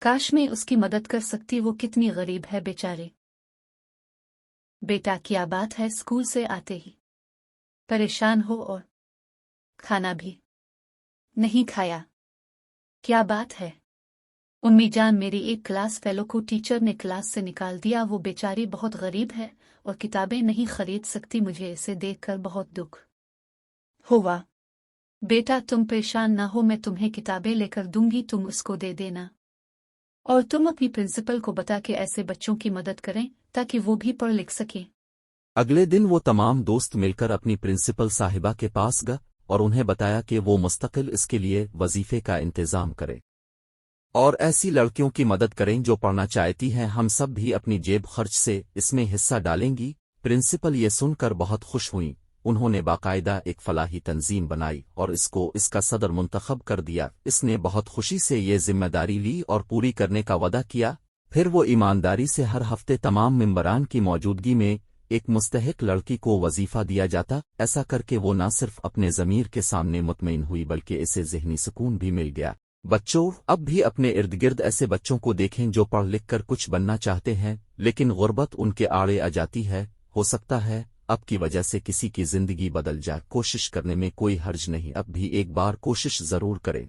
काश मैं उसकी मदद कर सकती, वो कितनी गरीब है बेचारी। बेटा क्या बात है, स्कूल से आते ही परेशान हो और खाना भी नहीं खाया? क्या बात है? उम्मी जान, मेरी एक क्लास फेलो को टीचर ने क्लास से निकाल दिया। वो बेचारी बहुत गरीब है और किताबें नहीं खरीद सकती। मुझे इसे देखकर बहुत दुख हुआ। बेटा तुम परेशान ना हो, मैं तुम्हें किताबें लेकर दूंगी, तुम उसको दे देना। और तुम अपनी प्रिंसिपल को बता के ऐसे बच्चों की मदद करें ताकि वो भी पढ़ लिख सके। अगले दिन वो तमाम दोस्त मिलकर अपनी प्रिंसिपल साहिबा के पास गए और उन्हें बताया कि वो मुस्तकिल इसके लिए वजीफे का इंतजाम करें और ऐसी लड़कियों की मदद करें जो पढ़ना चाहती हैं। हम सब भी अपनी जेब खर्च से इसमें हिस्सा डालेंगी। प्रिंसिपल ये सुनकर बहुत खुश हुई। उन्होंने बाकायदा एक फलाही तंजीम बनाई और इसको इसका सदर मुंतखब कर दिया। इसने बहुत खुशी से ये जिम्मेदारी ली और पूरी करने का वादा किया। फिर वो ईमानदारी से हर हफ्ते तमाम मेंबरान की मौजूदगी में एक मुस्तहिक लड़की को वजीफा दिया जाता। ऐसा करके वो न सिर्फ अपने ज़मीर के सामने मुतमईन हुई बल्कि इसे ज़हनी सुकून भी मिल गया। बच्चों, अब भी अपने इर्द गिर्द ऐसे बच्चों को देखें जो पढ़ लिख कर कुछ बनना चाहते हैं लेकिन गुर्बत उनके आड़े आ जाती है। हो सकता है अब की वजह से किसी की जिंदगी बदल जाए। कोशिश करने में कोई हर्ज नहीं, अब भी एक बार कोशिश जरूर करें।